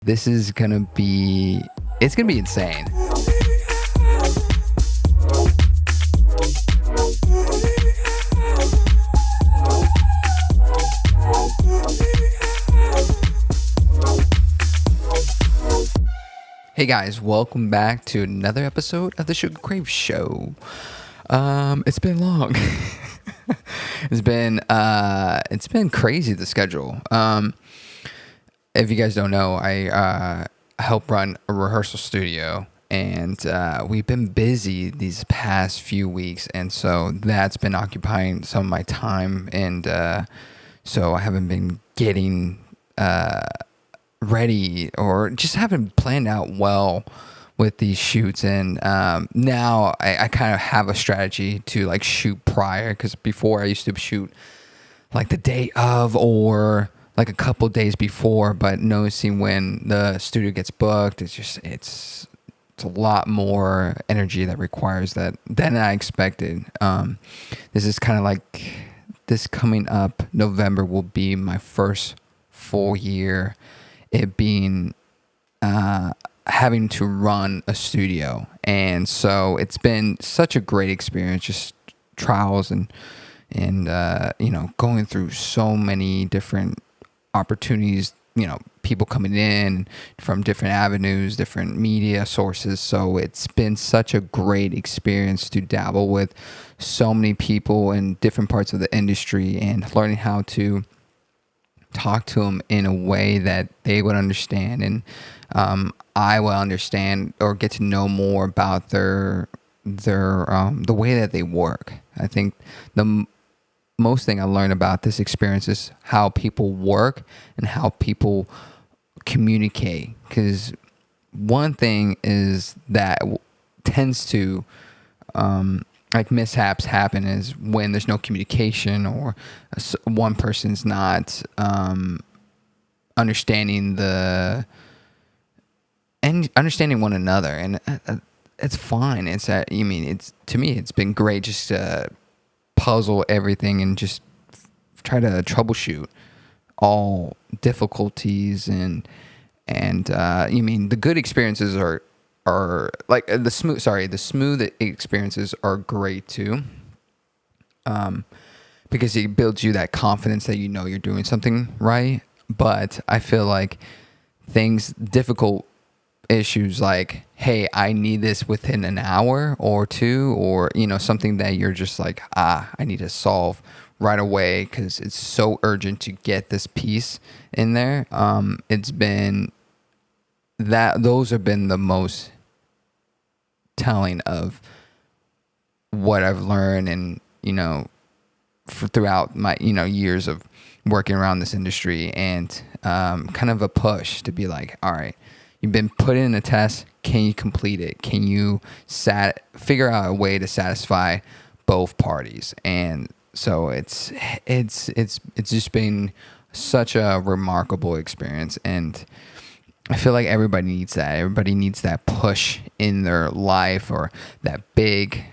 This is gonna be, it's gonna be insane. Hey guys, welcome back to another episode of the SUGA CRAVE Show. It's been long. It's been crazy, the schedule. If you guys don't know, I help run a rehearsal studio, and we've been busy these past few weeks, and so that's been occupying some of my time, and so I haven't been getting ready or just haven't planned out well with these shoots. And now I kind of have a strategy to like shoot prior, because before I used to shoot like the day of or like a couple days before, but noticing when the studio gets booked, it's a lot more energy that requires that than I expected. This is kind of like, this coming up November will be my first full year, it being having to run a studio. And so it's been such a great experience, just trials and going through so many different opportunities, people coming in from different avenues, different media sources. So it's been such a great experience to dabble with so many people in different parts of the industry and learning how to talk to them in a way that they would understand, and I will understand or get to know more about their the way that they work. I think the most thing I learned about this experience is how people work and how people communicate. Because one thing is that tends to like mishaps happen is when there's no communication, or one person's not understanding understanding one another, and it's fine. It's to me it's been great just to puzzle everything and just try to troubleshoot all difficulties, and the good experiences are like the smooth experiences are great too, because it builds you that confidence that you're doing something right. But I feel like difficult issues like, hey, I need this within an hour or two, or something that you're just like, I need to solve right away because it's so urgent to get this piece in there. Those have been the most telling of what I've learned, and throughout my years of working around this industry, and kind of a push to be like, all right, you've been put in a test, can you complete it? Can you figure out a way to satisfy both parties? And so it's just been such a remarkable experience, and I feel like everybody needs that. Everybody needs that push in their life, or that big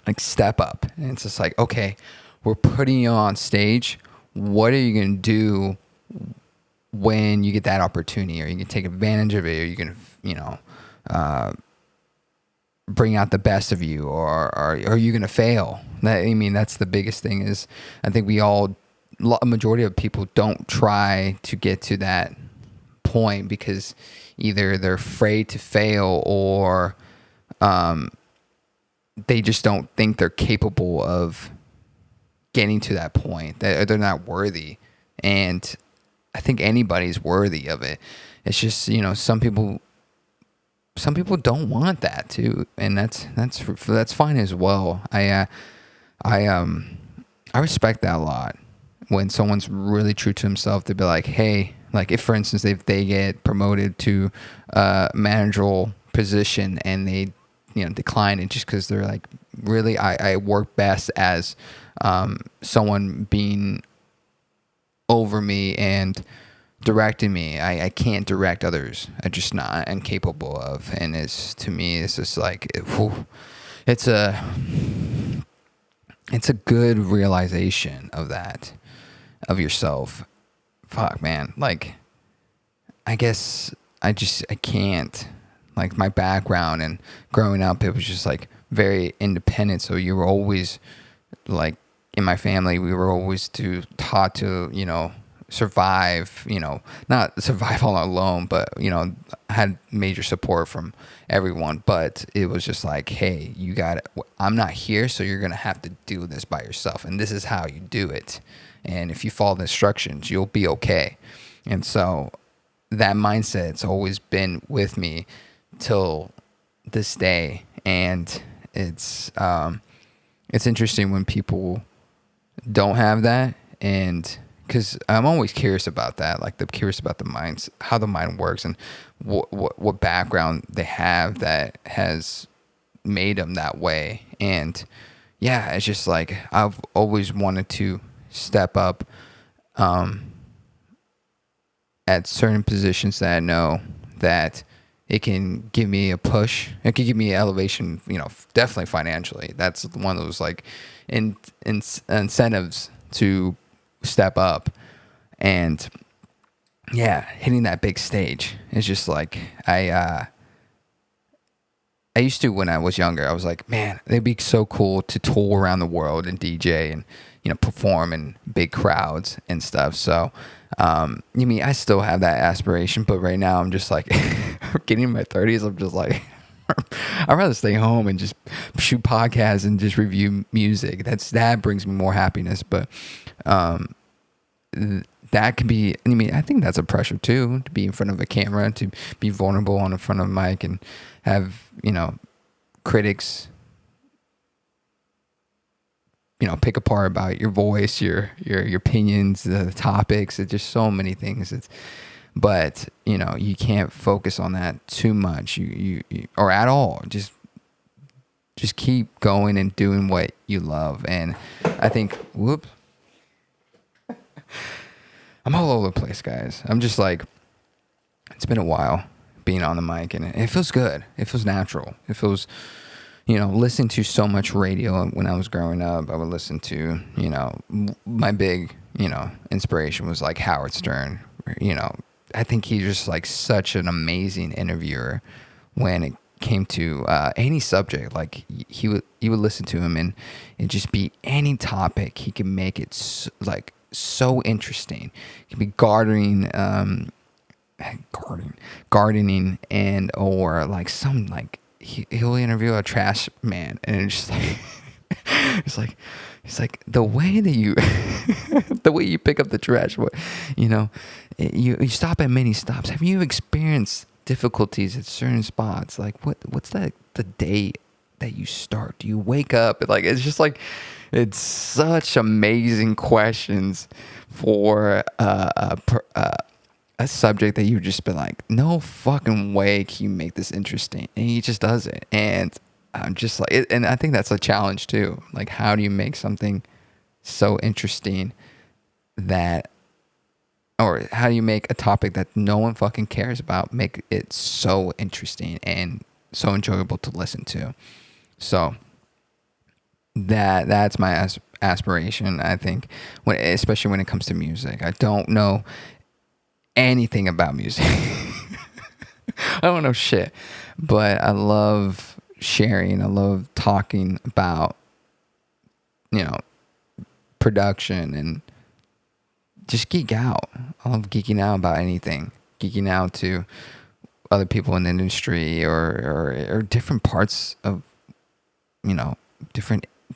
like step up. And it's just like, okay, we're putting you on stage. What are you going to do when you get that opportunity? Are you going to take advantage of it? Are you going to, bring out the best of you, or are you going to fail? That's the biggest thing. Is I think a majority of people don't try to get to that point because either they're afraid to fail, or they just don't think they're capable of getting to that point, that they're not worthy. And I think anybody's worthy of it. It's just, some people don't want that too, and that's fine as well. I respect that a lot. When someone's really true to himself, to be like, hey, like if for instance if they get promoted to a managerial position and they decline it just because they're like, really, I work best as someone being over me and directing me. I can't direct others. I'm just not incapable of. And to me it's just like, it's a good realization of that, of yourself. Fuck, man. Like, I guess I can't, like, my background and growing up, it was just like very independent. So you were always like, in my family, we were always taught to, survive, not survive all alone, but, had major support from everyone. But it was just like, hey, I'm not here, so you're going to have to do this by yourself. And this is how you do it. And if you follow the instructions, you'll be okay. And so that mindset's always been with me till this day. And it's interesting when people don't have that, and because I'm always curious about that, like curious about the minds, how the mind works, and what background they have that has made them that way. And yeah, it's just like I've always wanted to step up at certain positions that I know that it can give me a push. It can give me elevation, definitely financially. That's one of those like incentives to step up. And yeah, hitting that big stage is just like, I used to, when I was younger, I was like, man, it'd be so cool to tour around the world and DJ and, perform in big crowds and stuff. So, I still have that aspiration, but right now I'm just like, getting in my 30s, I'm just like, I'd rather stay home and just shoot podcasts and just review music. That brings me more happiness. But that can be, I think that's a pressure too, to be in front of a camera, to be vulnerable on the front of a mic and have, critics, pick apart about your voice, your opinions, the topics. It's just so many things. But you can't focus on that too much, you or at all. Just keep going and doing what you love. And I think, I'm all over the place, guys. I'm just like, it's been a while being on the mic, and it feels good. It feels natural. It feels, listening to so much radio when I was growing up. I would listen to, my big, inspiration was like Howard Stern. I think he's just like such an amazing interviewer when it came to any subject. Like you would listen to him and it just be any topic. He can make it so interesting. It can be gardening and or like some like he'll interview a trash man, and it's just like it's like the way that you the way you pick up the trash. You stop at many stops. Have you experienced difficulties at certain spots? Like what's the day that you start? Do you wake up? Like it's just like, it's such amazing questions for a subject that you just be like, no fucking way can you make this interesting, and he just does it. And I'm just like, and I think that's a challenge too. Like, how do you make something so interesting or how do you make a topic that no one fucking cares about, make it so interesting and so enjoyable to listen to? So that's my aspiration. I think especially when it comes to music, I don't know anything about music. I don't know shit, but I love sharing. I love talking about, production and just geek out. I love geeking out about anything, geeking out to other people in the industry or different parts of,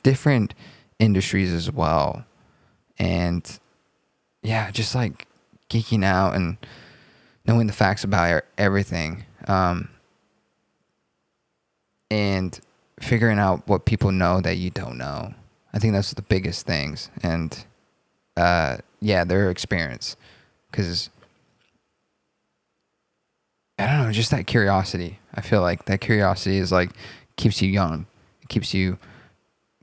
different industries as well. And yeah, just like geeking out and knowing the facts about everything, and figuring out what people know that you don't know. I think that's the biggest things. And their experience, because I don't know, just that curiosity. I feel like that curiosity is like keeps you young. It keeps you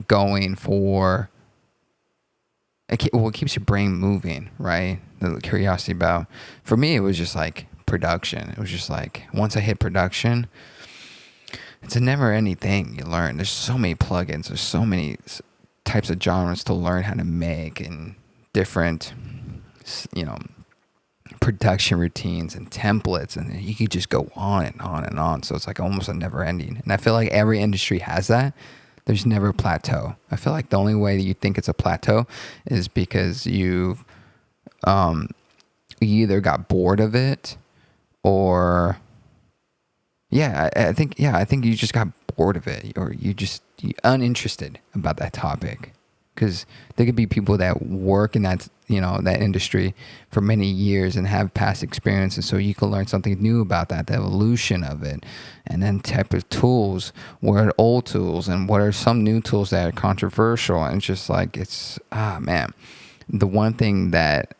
going it keeps your brain moving, right? The curiosity about, for me, it was just like production. It was just like, once I hit production, it's a never-ending thing you learn. There's so many plugins. There's so many types of genres to learn how to make, and different, production routines and templates, and you could just go on and on and on. So it's like almost a never ending. And I feel like every industry has that. There's never a plateau. I feel like the only way that you think it's a plateau is because you've you either got bored of it, or I think you just got bored of it, or you uninterested about that topic. Because there could be people that work in that, that industry for many years and have past experiences, so you can learn something new about that, the evolution of it, and then type of tools. What are old tools, and what are some new tools that are controversial? And it's just like, man, the one thing that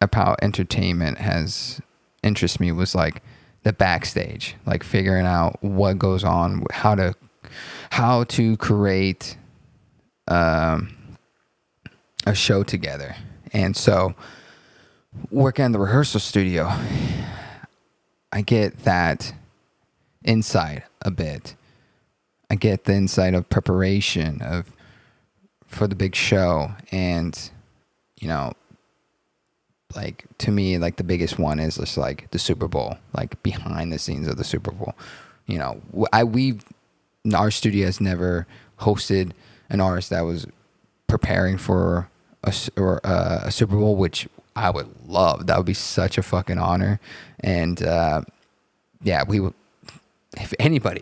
about entertainment has interested me was like the backstage, like figuring out what goes on, how to create a show together. And so working in the rehearsal studio, I get that insight a bit. I get the insight of preparation for the big show. And like, to me, like the biggest one is just like the Super Bowl, like behind the scenes of the Super Bowl. Our studio has never hosted an artist that was preparing for a Super Bowl, which I would love. That would be such a fucking honor. And we would, if anybody,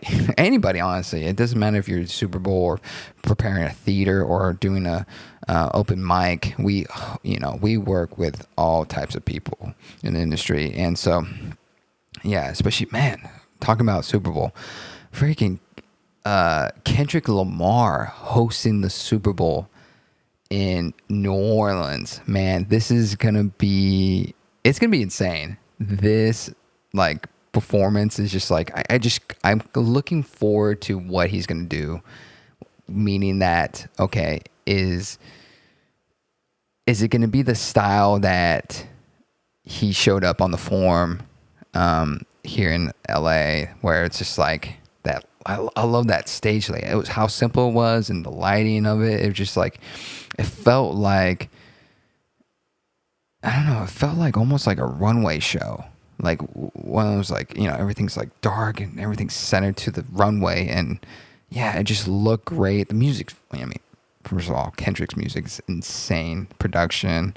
honestly, it doesn't matter if you're Super Bowl or preparing a theater or doing a open mic. We work with all types of people in the industry. And so, especially, man, talking about Super Bowl, freaking Kendrick Lamar hosting the Super Bowl in New Orleans. Man, this is gonna be insane. This like performance is just like, I'm looking forward to what he's gonna do. Meaning that, okay, is it gonna be the style that he showed up on the Forum here in LA, where it's just like that? I love that stage layout. It was how simple it was, and the lighting of it. It was just like, it felt like, I don't know, it felt like almost like a runway show. Like one of those, like, everything's like dark and everything's centered to the runway. And it just looked great. The music, first of all, Kendrick's music is insane. Production,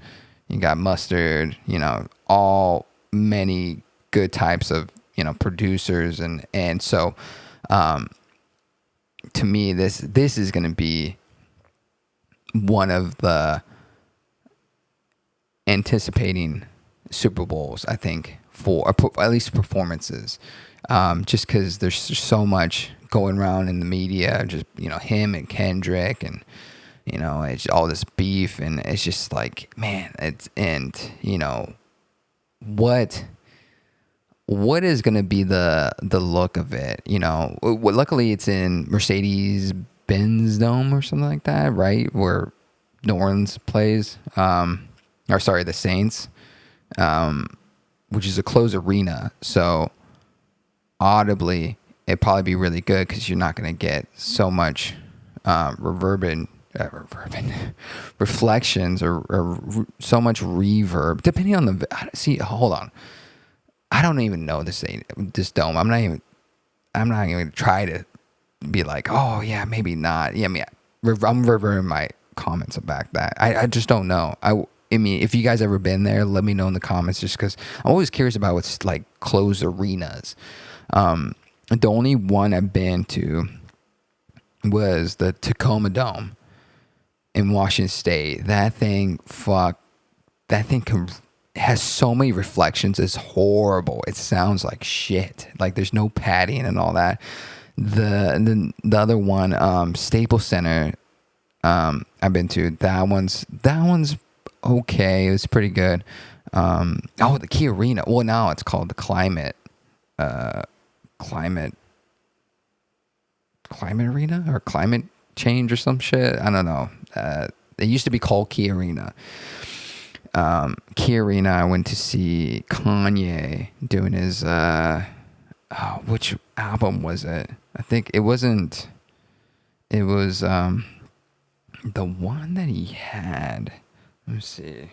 you got Mustard, all many good types of, producers. And so, to me, this is going to be one of the anticipating Super Bowls, I think, for at least performances, just because there's just so much going around in the media, just him and Kendrick, and it's all this beef, and it's just like, man, what is going to be the look of it? Luckily it's in Mercedes-Benz Dome or something like that, right? Where New Orleans plays, the Saints, which is a closed arena. So audibly, it'd probably be really good because you're not going to get so much reflections or so much reverb, depending on hold on. I don't even know this dome. I'm not even going to try to be like, oh yeah, maybe not. Yeah, I'm reverting my comments about that. I just don't know. I mean, if you guys ever been there, let me know in the comments, just because I'm always curious about what's like closed arenas. The only one I've been to was the Tacoma Dome in Washington State. That thing has so many reflections. It's horrible. It sounds like shit. Like there's no padding and all that. The other one, Staples Center, I've been to. That one's okay. It was pretty good. The Key Arena. Well, now it's called the Climate Arena or Climate Change or some shit. I don't know. It used to be called Key Arena. Key Arena, I went to see Kanye doing his, which album was it? I think it was, the one that he had. Let me see.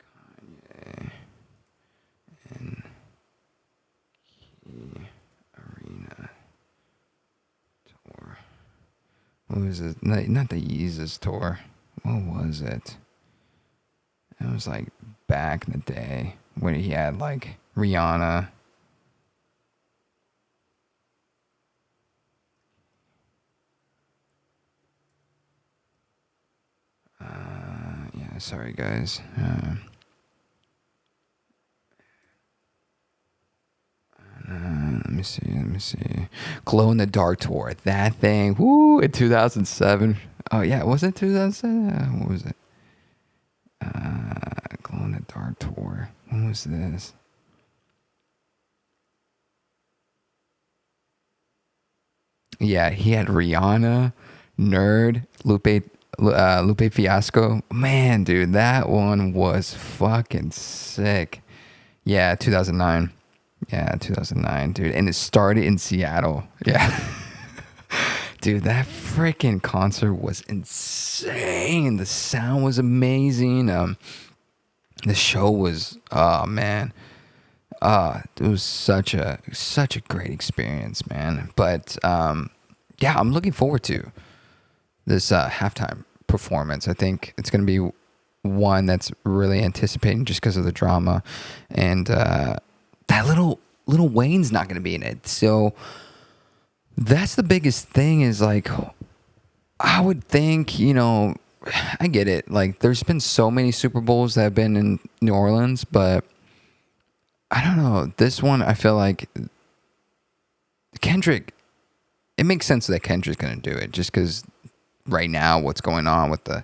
Kanye. in Key Arena tour. What was it? Not the Yeezus tour. What was it? It was like back in the day when he had like Rihanna. Yeah, sorry guys. Let me see. Glow in the Dark tour. That thing. Woo! In 2007. Oh yeah, was it 2007? What was it? Glow in the Dark tour. When was this? Yeah, he had Rihanna, Nerd, Lupe Fiasco. Man, dude, that one was fucking sick. Yeah, 2009. Yeah, 2009, dude. And it started in Seattle. Yeah. Dude, that freaking concert was insane. The sound was amazing. The show was, oh man. It was such a great experience, man. But yeah, I'm looking forward to this halftime performance. I think it's going to be one that's really anticipating just because of the drama, and that Lil Wayne's not going to be in it. So that's the biggest thing. Is like, I would think, I get it. Like, there's been so many Super Bowls that have been in New Orleans, but I don't know. This one, I feel like Kendrick. It makes sense that Kendrick's going to do it just because right now what's going on with the,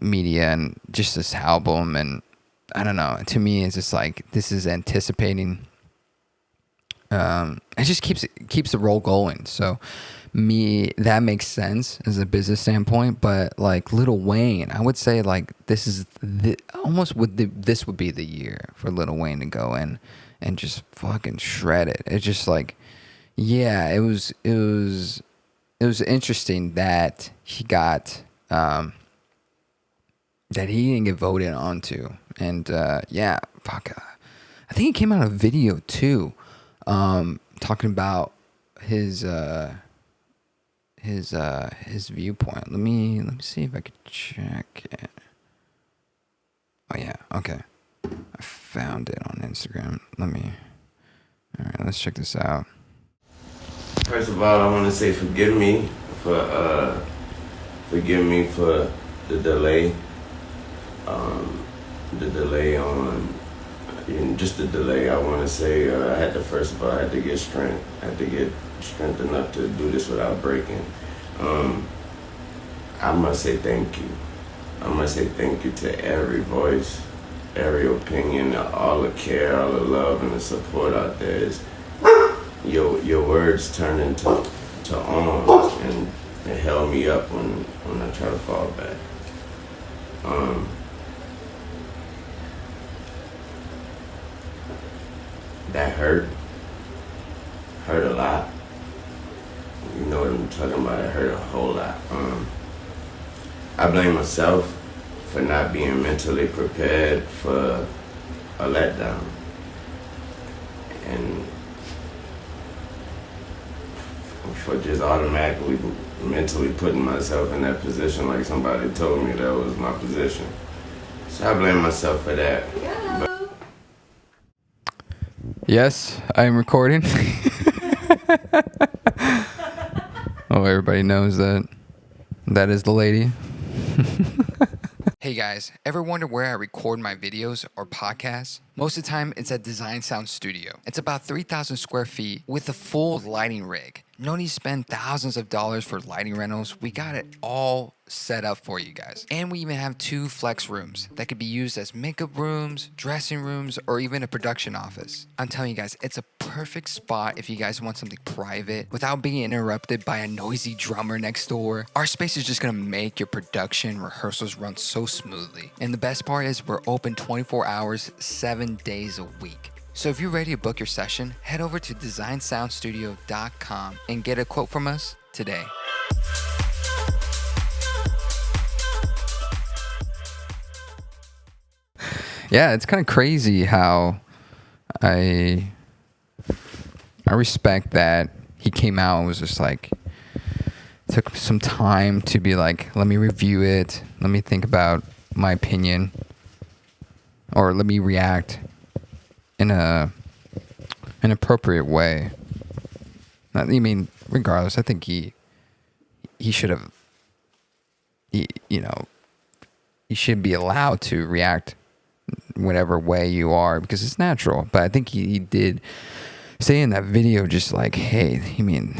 media and just this album, and I don't know. To me, it's just like this is anticipating. It just keeps the roll going. So that makes sense as a business standpoint. But like Lil Wayne, I would say like this is this would be the year for Lil Wayne to go in and just fucking shred it. It's just like, yeah, it was interesting that he got that he didn't get voted onto, and yeah, fuck. I think he came out a video too, talking about his viewpoint. Let me see if I could check it. Oh yeah, okay. I found it on Instagram. All right, let's check this out. First of all, I want to say forgive me for the delay. The delay on, just the delay. I want to say I had to get strength. I had to get strength enough to do this without breaking. I must say thank you. I must say thank you to every voice, every opinion, all the care, all the love, and the support out there. Your words turned into arms, and it held me up when I try to fall back. That hurt a lot. You know what I'm talking about? It hurt a whole lot. I blame myself for not being mentally prepared for a letdown. And for just automatically mentally putting myself in that position like somebody told me that was my position. So I blame myself for that. But Yes, I'm recording. Oh, everybody knows that is the lady. Hey guys, ever wonder where I record my videos or podcasts? Most of the time, it's at Design Sound Studio. It's about 3,000 square feet with a full lighting rig. No need to spend thousands of dollars for lighting rentals. We got it all set up for you guys. And we even have 2 flex rooms that could be used as makeup rooms, dressing rooms, or even a production office. I'm telling you guys, it's a perfect spot if you guys want something private without being interrupted by a noisy drummer next door. Our space is just gonna make your production rehearsals run so smoothly. And the best part is we're open 24 hours, 7 days a week. So if you're ready to book your session, head over to designsoundstudio.com and get a quote from us today. Yeah, it's kind of crazy how I respect that he came out and was just like, took some time to be like, let me review it, let me think about my opinion, or let me react in an appropriate way. I mean, regardless, I think he should have, you know, you should be allowed to react whatever way you are because it's natural. But I think he did say in that video just like, hey, I mean,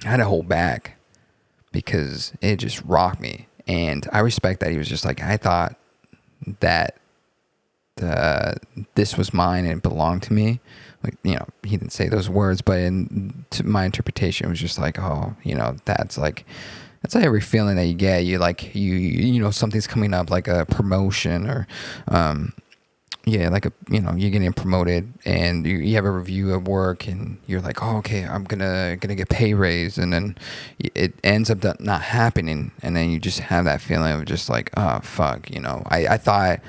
I had to hold back because it just rocked me. And I respect that he was just like, I thought that this was mine and it belonged to me. Like, you know, he didn't say those words, but to my interpretation, it was just like, oh, you know, that's every feeling that you get. You like, you know, something's coming up, like a promotion or, like you're getting promoted and you have a review at work and you're like, oh, okay, I'm gonna get pay raise, and then it ends up not happening, and then you just have that feeling of just like, oh fuck, you know, I thought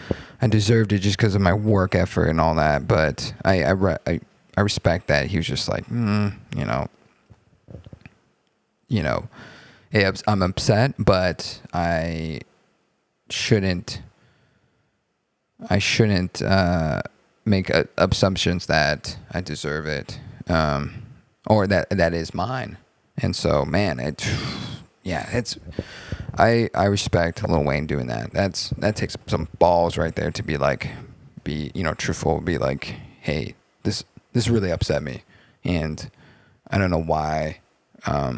I deserved it just because of my work effort and all that, but I respect that he was just like, I'm upset, but I shouldn't make assumptions that I deserve it, or that is mine. And so, man, I respect Lil Wayne doing that. That takes some balls right there to be truthful, be like, hey, this really upset me, and I don't know why. I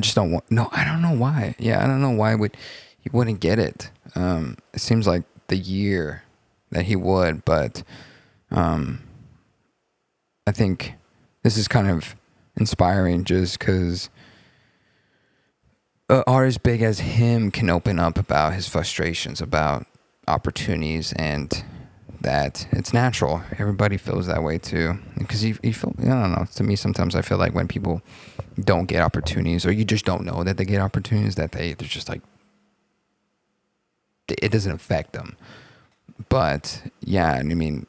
just don't want. No, I don't know why. Yeah, I don't know why he wouldn't get it. It seems like the year that he would, but I think this is kind of inspiring just because an artist big as him can open up about his frustrations, about opportunities, and that it's natural. Everybody feels that way too. Because you feel, I don't know, to me sometimes I feel like when people don't get opportunities, or you just don't know that they get opportunities, that they're just like, it doesn't affect them. But yeah, I mean,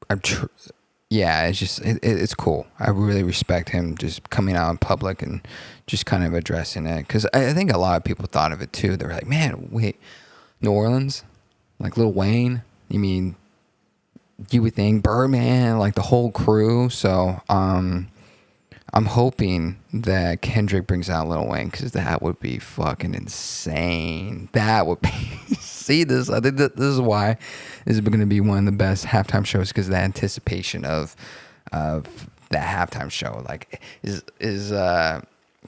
it's just it's cool. I really respect him just coming out in public and just kind of addressing it, because I think a lot of people thought of it too. They were like, man, wait, New Orleans, like Lil Wayne, you mean, you would think Birdman, like the whole crew. So I'm hoping that Kendrick brings out Lil Wayne, because that would be fucking insane. That would be. See this? I think this is why this is going to be one of the best halftime shows, because the anticipation of that halftime show. Like, is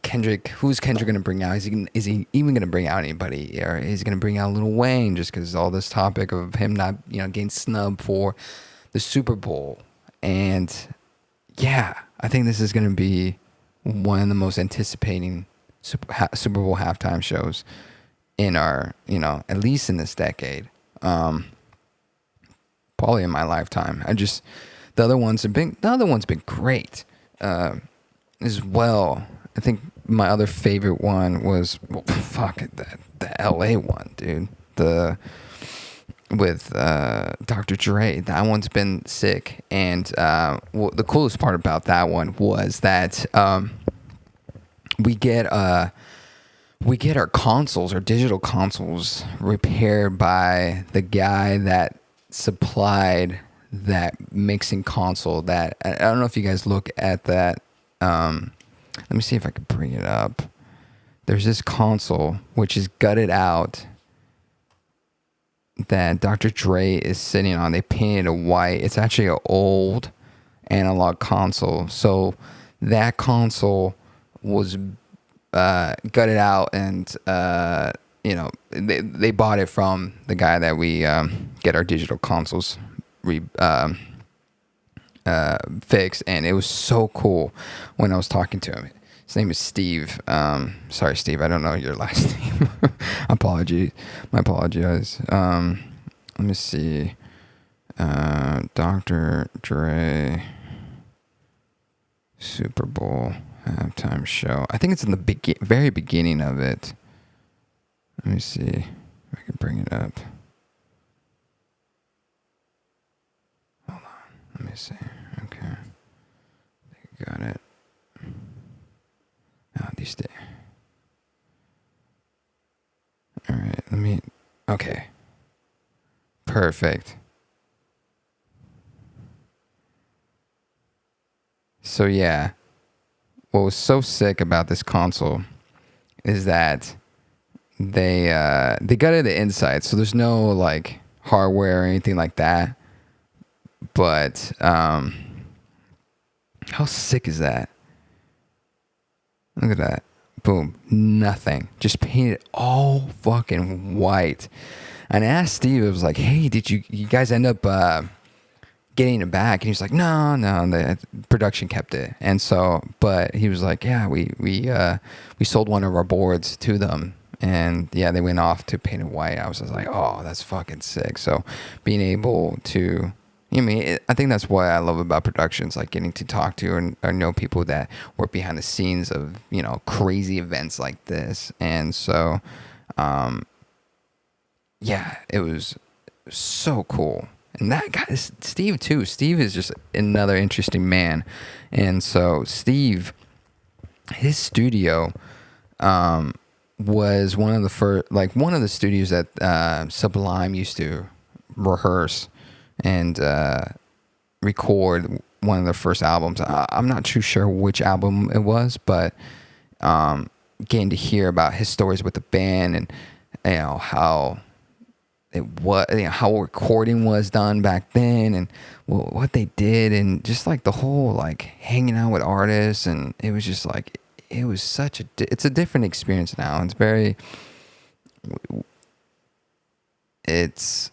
Kendrick? Who's Kendrick going to bring out? Is he even going to bring out anybody, or is he going to bring out Lil Wayne? Just because all this topic of him not getting snubbed for the Super Bowl. And yeah, I think this is going to be one of the most anticipating Super Bowl halftime shows in our, at least in this decade, probably in my lifetime. The other ones have been great as well. I think my other favorite one was, the LA one, dude. With Dr. Dre. That one's been sick. And the coolest part about that one was that we get our consoles, our digital consoles, repaired by the guy that supplied that mixing console. That, I don't know if you guys look at that. Let me see if I can bring it up. There's this console which is gutted out that Dr. Dre is sitting on. They painted it white. It's actually an old analog console. So that console was gutted out, and they bought it from the guy that we get our digital consoles fixed, and it was so cool when I was talking to him. His name is Steve. Sorry, Steve, I don't know your last name. My apologies. Let me see. Dr. Dre Super Bowl halftime show. I think it's in the very beginning of it. Let me see if I can bring it up. see. Okay. Got it. Oh, these days. All right, let me. Okay. Perfect. So yeah, what was so sick about this console is that they got it the inside, so there's no like hardware or anything like that. But how sick is that? Look at that. Boom. Nothing. Just painted all fucking white. And I asked Steve, it was like, hey, did you guys end up getting it back? And he was like, no, the production kept it. And so, but he was like, yeah, we sold one of our boards to them. And yeah, they went off to paint it white. I was just like, oh, that's fucking sick. So being able to, I think that's what I love about productions, like getting to talk to or know people that work behind the scenes of, crazy events like this. And so, yeah, it was so cool. And that guy, Steve too. Steve is just another interesting man. And so Steve, his studio, was one of the first, like one of the studios that Sublime used to rehearse and record one of their first albums. I'm not too sure which album it was, but getting to hear about his stories with the band and how it was, how recording was done back then and what they did, and just like the whole like hanging out with artists, and it was just like it was such it's a different experience now. It's very it's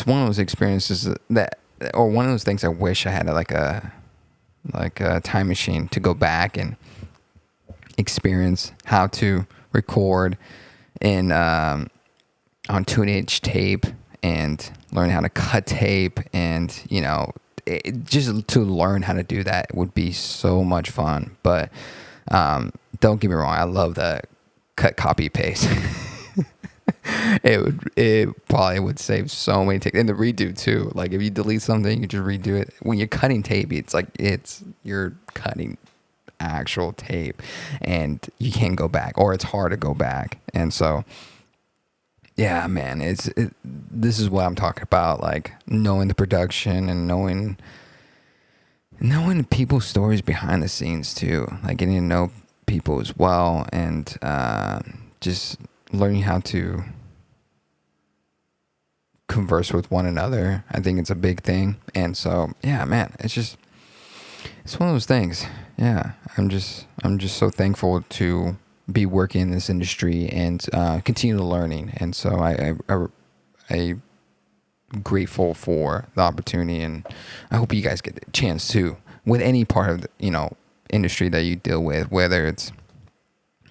one of those experiences that, or one of those things I wish I had like a time machine to go back and experience how to record in on 2-inch tape and learn how to cut tape, and just to learn how to do that would be so much fun. But don't get me wrong, I love the cut, copy, paste. It probably would save so many takes, and the redo too. Like if you delete something, you just redo it. When you're cutting tape, it's like you're cutting actual tape, and you can't go back, or it's hard to go back. And so, yeah, man, this is what I'm talking about. Like knowing the production and knowing people's stories behind the scenes too. Like getting to know people as well, and just learning how to converse with one another. I think it's a big thing. And so, yeah, man, it's one of those things. Yeah, I'm just so thankful to be working in this industry and continue learning. And so I grateful for the opportunity, and I hope you guys get the chance to, with any part of the industry that you deal with, whether it's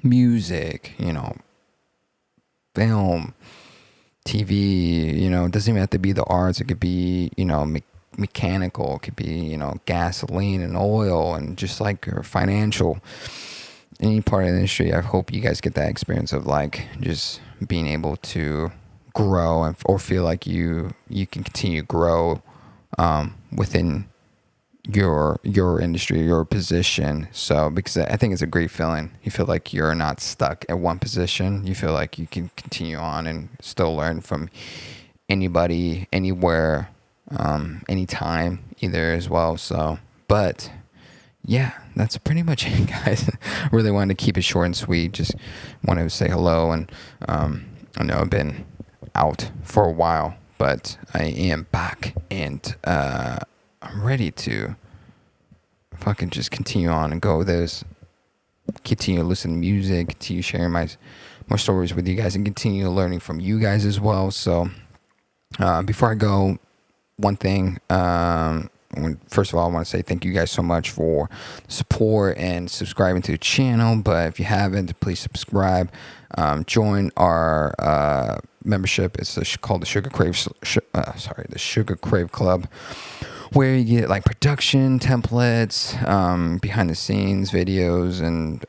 music, film, TV, it doesn't even have to be the arts. It could be, mechanical. It could be, gasoline and oil, and just like financial, any part of the industry. I hope you guys get that experience of like just being able to grow or feel like you can continue to grow within your industry, your position. So because I think it's a great feeling. You feel like you're not stuck at one position. You feel like you can continue on and still learn from anybody, anywhere, anytime either as well. So, but yeah, that's pretty much it, guys. Really wanted to keep it short and sweet. Just wanted to say hello, and I know I've been out for a while, but I am back, and I'm ready to fucking just continue on and go with this. Continue to listen to music, continue sharing more stories with you guys, and continue learning from you guys as well. So before I go, one thing, first of all, I want to say thank you guys so much for the support and subscribing to the channel. But if you haven't, please subscribe. Join our membership. It's called the Suga Crave. The Suga Crave Club, where you get like production templates, behind the scenes videos, and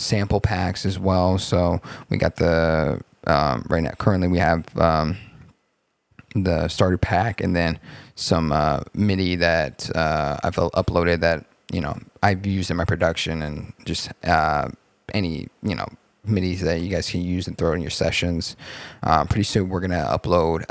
sample packs as well. So we got the right now. Currently, we have the starter pack, and then some MIDI that I've uploaded that I've used in my production, and just any MIDIs that you guys can use and throw in your sessions. Pretty soon we're gonna upload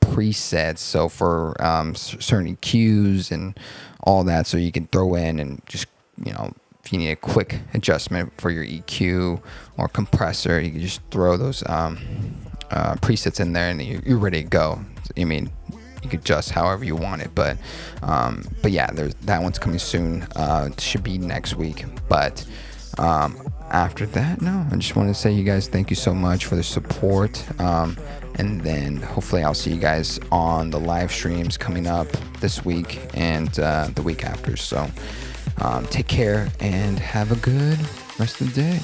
presets, so for certain cues and all that, so you can throw in and just if you need a quick adjustment for your EQ or compressor, you can just throw those presets in there, and you're ready to go. I mean, you could adjust however you want it, but yeah, that one's coming soon. It should be next week, but after that, no, I just want to say, you guys, thank you so much for the support, and then hopefully I'll see you guys on the live streams coming up this week and the week after. So take care and have a good rest of the day.